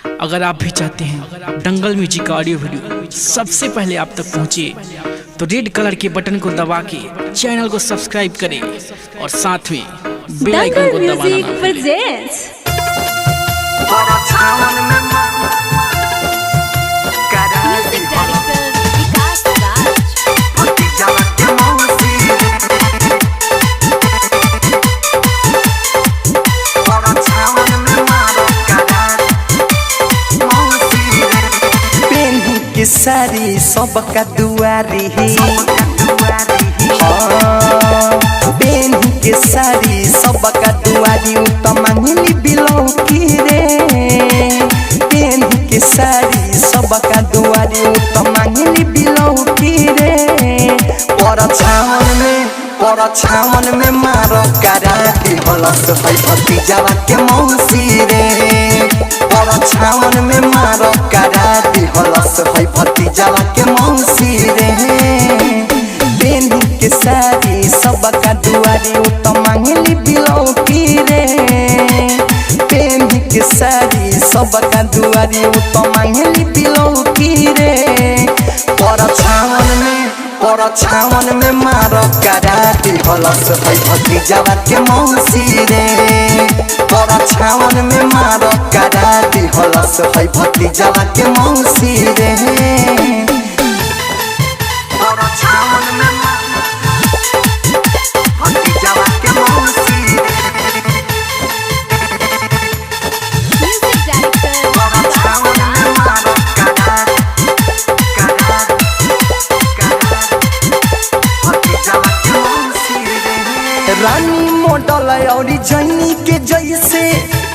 अगर आप भी चाहते हैं दंगल म्यूजिक का ऑडियो वीडियो सबसे पहले आप तक पहुंचे तो रेड कलर के बटन को दबा के चैनल को सब्सक्राइब करें और साथ में बेल आइकन को दबाना ना भूलें। सारी सबका दुआरी पेन के सारी सबका दुआरी तो मांगली बिलौकी रे। पेन के सारी सबका दुआरी तो मांगली बिलौकी रे। पर छावन में मारो कराती हलस है भतीजावा के मौसी रे। पर छावन में मारो कराती हलस है भतीजावा के मौसी रे। पेन के सारी सबका दुआरी तो मांगली बिलौकी रे। पेन के सारी सबका दुआरी तो मांगली बिलौकी रे। पर छावन में मारो कराती हलस है भतीजावा के मौसी रे। पर छावन में मारो कराती हलस है भतीजावा के मौसी रे। पर छावन में भतीजावा के मौसी रे। पर छावन में मारो रानी मॉडल और जैनी के जैसे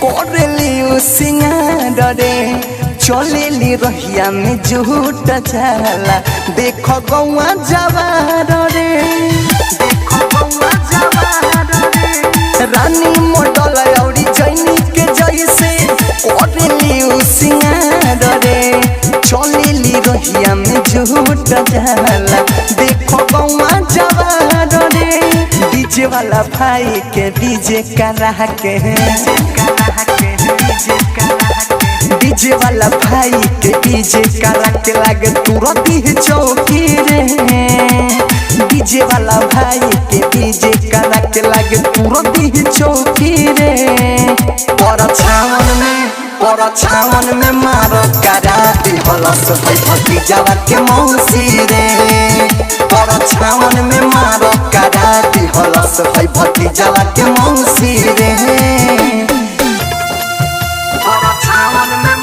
करेली सिंगार रे। चलेली रहिया में झूठ जाला देखो गौआ जवार रे। रानी मॉडल और जैनी के जैसे करेली सिंगार रे। चलेली रहिया में झूठ जाला देखो गौआ जवार रे। डीजे वाला भाई के डीजे करा के डीजे वाला भाई के डीजे करा के लागे तुरंत ही चौकी रे। डीजे वाला भाई के डीजे करा के लागे तुरंत ही चौकी रे। पर छावन में मारो कराती हलस है भतीजावा के मौसी रे। पर छावन में मारो कराती हलस है भतीजावा के मौसी रे। पर छावन में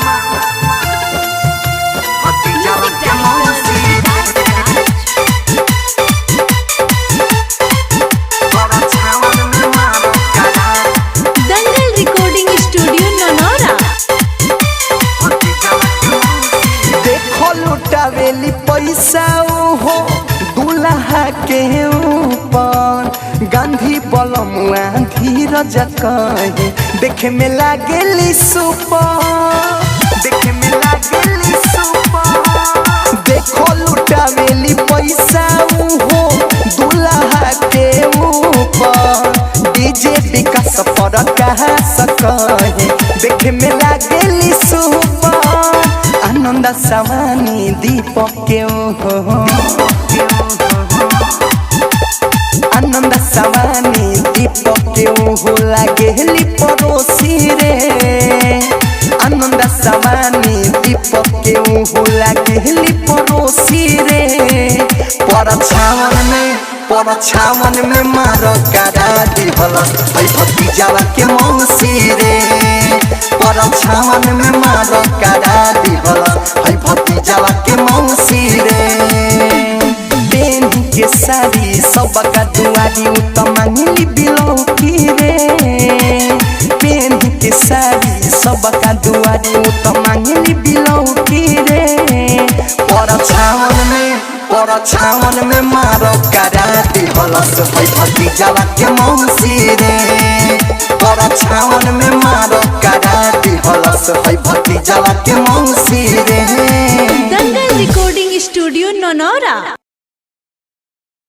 भतीजावा के मौसी रे। पर छावन में मारो दंगल रिकॉर्डिंग स्टूडियो ननौरा। लुटावेली पैसा हो दुल्हा के ऊपर। गांधी बलमुआ धीरज कहे देखे में लागेली सुपर। देखो लुटावेली पैसा हो दुल्हा के ऊपर। डीजे विकास पर कहा सके देखे में लागेली सुपर। आनंद सवानी दीपक के आनंद सवानी दीपक के लागेली पड़ोसी रे। आनंद सवानी दीपक के लागेली पड़ोसी रे। पर छावन में मारो कराती हलस है भतीजावा के मौसी रे। पर छावन में मारो कराती हलस है भतीजावा के मौसी रे। पेन के सारी सबका दुआरी तो मांगली बिलौकी रे। पेन के सारी सबका दुआरी तो मांगली बिलौकी रे। पर छावन में मारो कराती हलस है भतीजावा के मौसी रे। पर छावन में मारो कराती हलस है भतीजावा के मौसी रे। दंगल रिकॉर्डिंग स्टूडियो ननौरा।